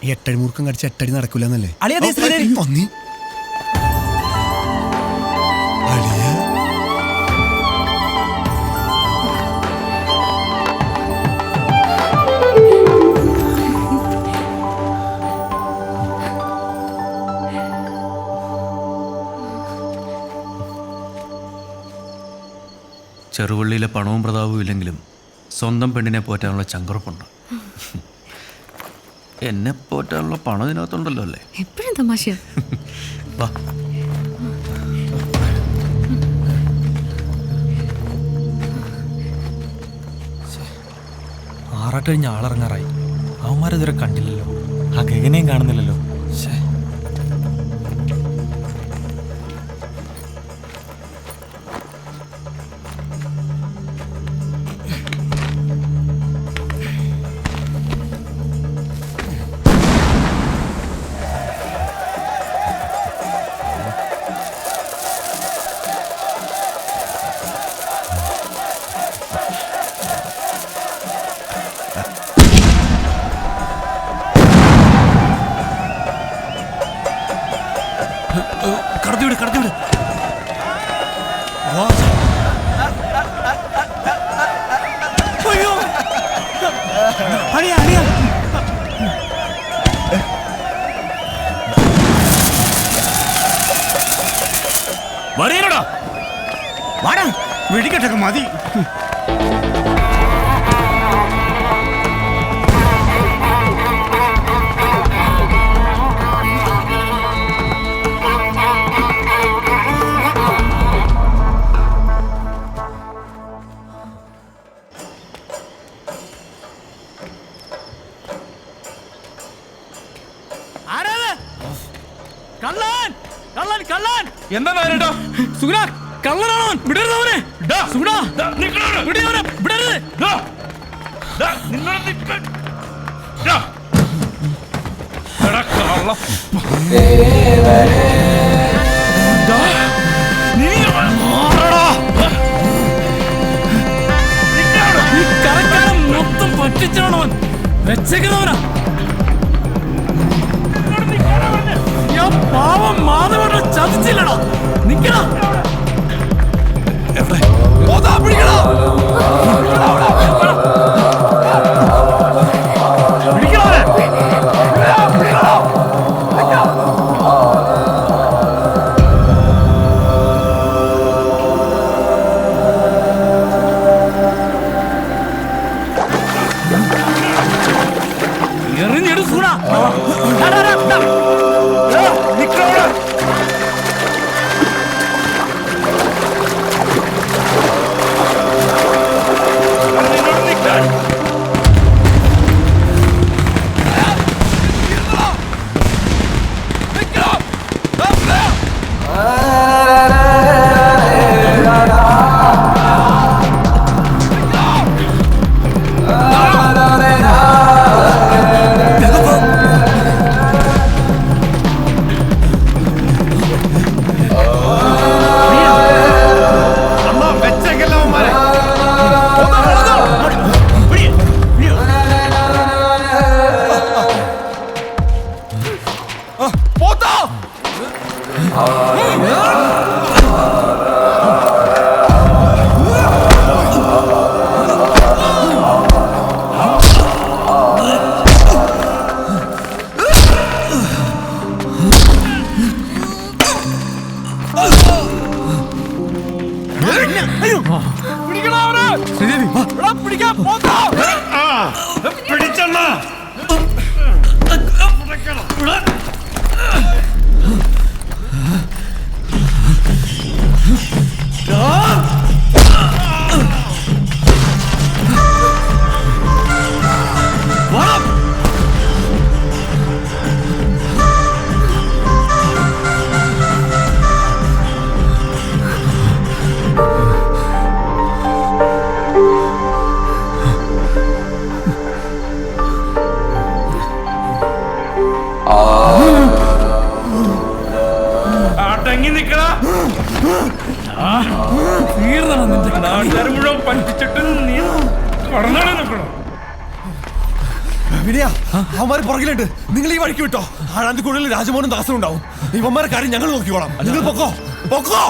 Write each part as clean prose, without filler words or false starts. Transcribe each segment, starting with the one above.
8 മൂർക്കം കടിച്ച് 8 അടി നടക്കൂലെന്നല്ലേ? ചെറുവള്ളിയിലെ പണവും പ്രതാപവും ഇല്ലെങ്കിലും സ്വന്തം പെണ്ണിനെ പോറ്റാനുള്ള ചങ്കുറപ്പുണ്ട്. എന്നെ പോറ്റാനുള്ള പണം ഇതിനകത്തുണ്ടല്ലോ അല്ലേ? എപ്പോഴും തമാശ. വാ. ആറാട്ട് കഴിഞ്ഞ ആളിറങ്ങാറായി. അവന്മാരിതുവരെ കണ്ടില്ലല്ലോ. ആ ഗഗനെയും കാണുന്നില്ലല്ലോ. കടത്തിവിട് കടത്തിവിട്. വരേടാ വാടാ, വെടിക്കെട്ടൊക്കെ മതി. എന്താ നാരേട്ടാ? സുഗുണാ, കള്ളനാണോ? വിടരുത് അവനെ. സുഗുണാ, വിടരുത്. കരക്കാരൻ മൊത്തം പറ്റിച്ചാണോ വെച്ചേക്കുന്നവനാ? ഞാൻ പാവം മാധവനെ ചതിച്ചില്ലടാ. നിക്കടാ. എറിഞ്ഞെടു സൂണ. നാട്ടുകാർ മുഴുവൻ പഞ്ചിച്ചിട്ട് നീ കടന്നാണ് നിൽക്കണം. വിനയ അവന്മാര് പുറകിലുണ്ട്. നിങ്ങൾ ഈ വഴിക്ക് വിട്ടോ. ആഴാന്തിക്കുള്ളിൽ രാജമോഹനും ദാസനും ഉണ്ടാവും. ഇവന്മാരെ കാര്യം ഞങ്ങൾ നോക്കിക്കോളാം. നിങ്ങൾ പൊക്കോ പൊക്കോ.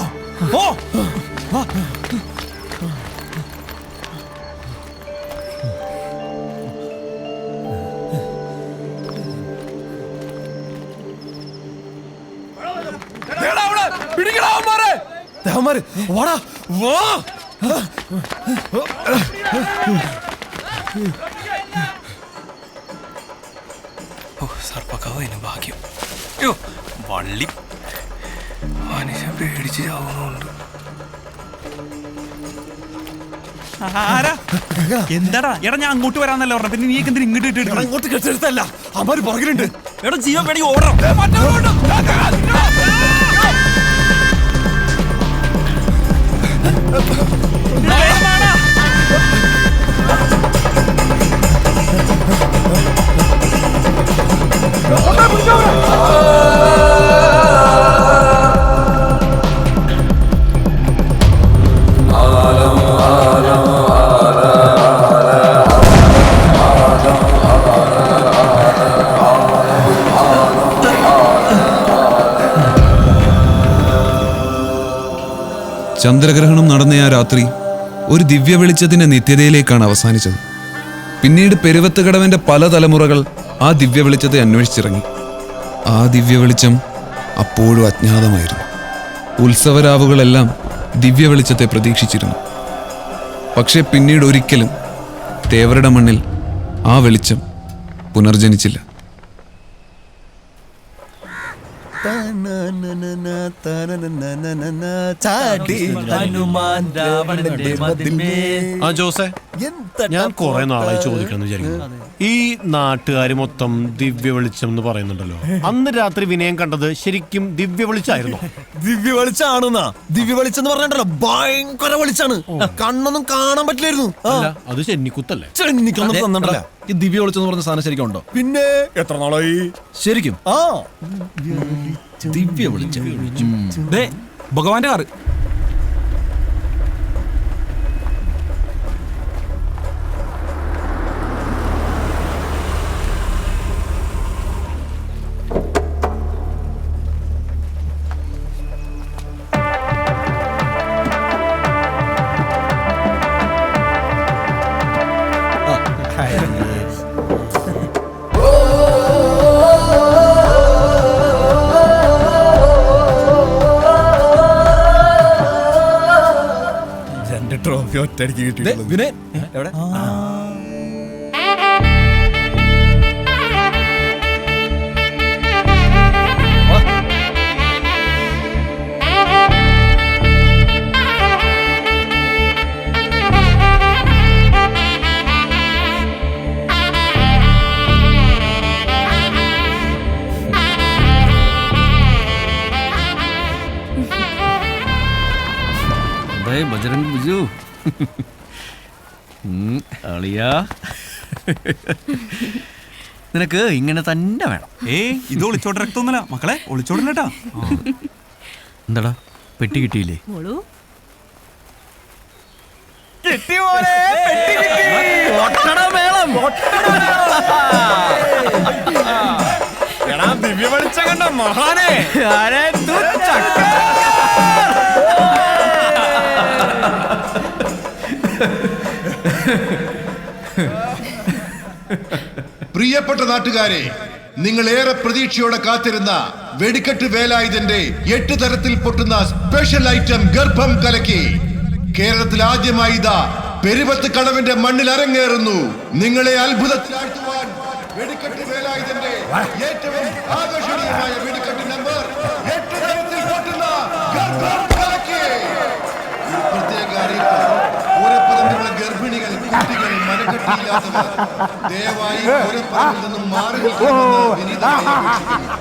വാടാ വാ. സർപ്പക്കാവിന് ഭാഗ്യം. വള്ളി മനുഷ്യൻ പേടിച്ച് ചാവുന്നുണ്ട്. എന്താടാ എടാ, ഞാൻ അങ്ങോട്ട് വരാന്നല്ല പറഞ്ഞ, പിന്നെ നീ എന്തിനാ ഇങ്ങോട്ട് ഇട്ട്? ഇങ്ങോട്ട് കെട്ടെടുത്തല്ല, അവന്മാര് പുറകിലുണ്ട്. എടാ ജീവൻ വേണമെങ്കിൽ ഓടണം. ചന്ദ്രഗ്രഹണം നടന്ന ആ രാത്രി ഒരു ദിവ്യ വെളിച്ചത്തിന്റെ നിത്യതയിലേക്കാണ് അവസാനിച്ചത്. പിന്നീട് പെരുവത്തുകടവന്റെ പല തലമുറകൾ ആ ദിവ്യ വെളിച്ചത്തെ അന്വേഷിച്ചിറങ്ങി. ആ ദിവ്യ വെളിച്ചം അപ്പോഴും അജ്ഞാതമായിരുന്നു. ഉത്സവരാവുകളെല്ലാം ദിവ്യ വെളിച്ചത്തെ പ്രതീക്ഷിച്ചിരുന്നു. പക്ഷെ പിന്നീട് ഒരിക്കലും തേവരുടെ മണ്ണിൽ ആ വെളിച്ചം പുനർജനിച്ചില്ല. ജോസേ, ഞാൻ കുറെ നാളായി ചോദിക്കണം വിചാരിക്കുന്നു. ഈ നാട്ടുകാര് മൊത്തം ദിവ്യ വെളിച്ചം എന്ന് പറയുന്നുണ്ടല്ലോ, അന്ന് രാത്രി വിനയം കണ്ടത് ശരിക്കും ദിവ്യ വെളിച്ചായിരുന്നു? ദിവ്യ വെളിച്ചാണെന്നാ? ദിവ്യ വെളിച്ചം എന്ന് പറഞ്ഞിട്ടല്ലോ, ഭയങ്കര വെളിച്ചാണ്. കണ്ണൊന്നും കാണാൻ പറ്റില്ലായിരുന്നു. അത് ചെന്നിക്കുത്തല്ലേ? ചെന്നിക്കൊന്നും തന്നിട്ടല്ല. ഈ ദിവ്യ വെളിച്ചം എന്ന് പറഞ്ഞ സാധനം ശരിക്കും ഉണ്ടോ? പിന്നെ എത്ര നാളായി? ശരിക്കും ദിവ്യ വെളിച്ചം. ഭഗവാന്റെ കാറ്. ട്രോഫി ഒറ്റയടിക്ക് കിട്ടി. വിനയൻ എവിടെ? ബജറംഗ് ബിജു അളിയാ, നിനക്ക് ഇങ്ങനെ തന്നെ വേണം. ഇത് ഒളിച്ചോട്ട് രക്തൊന്നുമല്ല മക്കളെ, ഒളിച്ചോടില്ലട്ടാ. എന്താടാ പെട്ടി കിട്ടിയില്ലേ? ദിവ്യ വെളിച്ചം കണ്ട മഹാനെ. പ്രിയപ്പെട്ട നാട്ടുകാരെ, നിങ്ങൾ ഏറെ പ്രതീക്ഷയോടെ കാത്തിരുന്ന വെടിക്കെട്ട് വേലായുധന്റെ 8 തരത്തിൽ പൊട്ടുന്ന സ്പെഷ്യൽ ഐറ്റം ഗർഭം കലക്കി കേരളത്തിൽ ആദ്യമായി ഇതാ പെരുവത്ത് കടവിന്റെ മണ്ണിൽ അരങ്ങേറുന്നു. നിങ്ങളെ അത്ഭുതത്തിലാഴ്ത്തുവാൻ വെടിക്കെട്ട് വേലായുധന്റെ ഏറ്റവും ആകർഷണീയമായ വെടിക്കെട്ട് നമ്പർ 8 തരത്തിൽ പൊട്ടുന്ന ഗർഭം കലക്കി. പ്രത്യേക അറിയിപ്പ്: പൂരപ്പറമ്പിലുള്ള ഗർഭിണികൾ, കുട്ടികൾ, മനക്കെട്ടിയില്ലാത്തവർ ദയവായി പൂരപ്പറമ്പിൽ നിന്നും മാറി നിൽക്കണമെന്ന് വിനീതമായി അപേക്ഷിക്കുന്നു.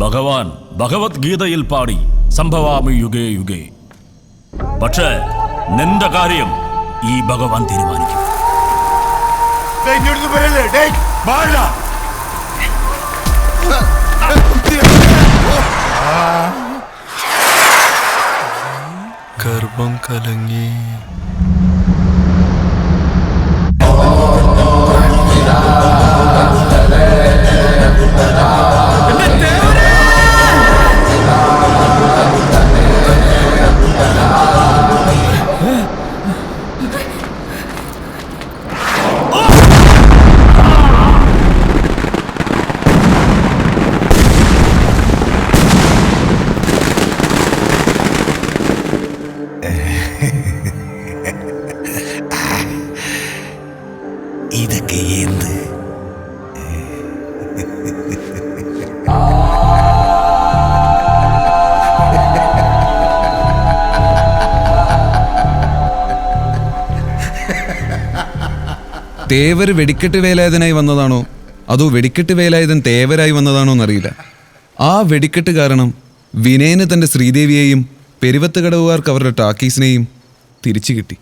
ഭഗവാൻ ഭഗവത്ഗീതയിൽ പാടി സംഭവാമി യുഗേ യുഗേ. പക്ഷേ നിന്റെ കാര്യം ഈ ഭഗവാൻ തീരുമാനിക്കും. ഗർഭം കലങ്ങി. ഇതൊക്കെ എന്ത്? തേവർ വെടിക്കെട്ട് വേലായുധനായി വന്നതാണോ അതോ വെടിക്കെട്ട് വേലായുധൻ തേവരായി വന്നതാണോ എന്നറിയില്ല. ആ വെടിക്കെട്ട് കാരണം വിനയന് തൻ്റെ ശ്രീദേവിയെയും പെരുവത്ത് കടവുകാർക്ക് അവരുടെ ടാക്കീസിനെയും തിരിച്ചു കിട്ടി.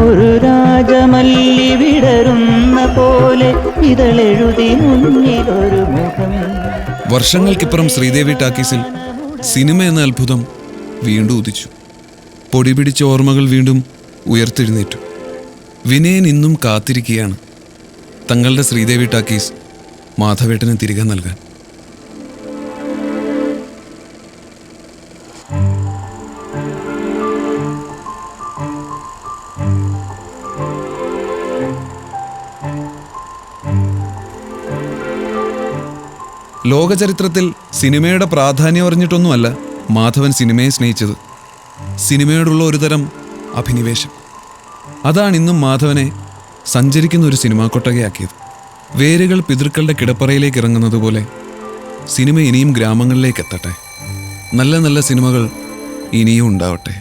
ഒരു രാജമല്ലി വിടരുന്ന പോലെ ഇതളെഴുതി മുന്നിലൊരു മുഖം. വർഷങ്ങൾക്കിപ്പുറം ശ്രീദേവി ടാക്കീസിൽ സിനിമ എന്ന അത്ഭുതം വീണ്ടും ഉദിച്ചു. പൊടിപിടിച്ച ഓർമ്മകൾ വീണ്ടും ഉയർത്തെഴുന്നേറ്റു. വിനയൻ ഇന്നും കാത്തിരിക്കുകയാണ് തങ്ങളുടെ ശ്രീദേവി ടാക്കീസ് മാധവേട്ടന് തിരികെ നൽകാൻ. ലോകചരിത്രത്തിൽ സിനിമയുടെ പ്രാധാന്യം അറിഞ്ഞിട്ടൊന്നുമല്ല മാധവൻ സിനിമയെ സ്നേഹിച്ചത്. സിനിമയോടുള്ള ഒരുതരം അഭിനിവേശം. അതാണ് ഇന്നും മാധവനെ സഞ്ചരിക്കുന്ന ഒരു സിനിമാ കൊട്ടകയാക്കിയത്. വേരുകൾ പിതൃക്കളുടെ കിടപ്പറയിലേക്ക് ഇറങ്ങുന്നത് പോലെ സിനിമ ഇനിയും ഗ്രാമങ്ങളിലേക്ക് എത്തട്ടെ. നല്ല നല്ല സിനിമകൾ ഇനിയും ഉണ്ടാവട്ടെ.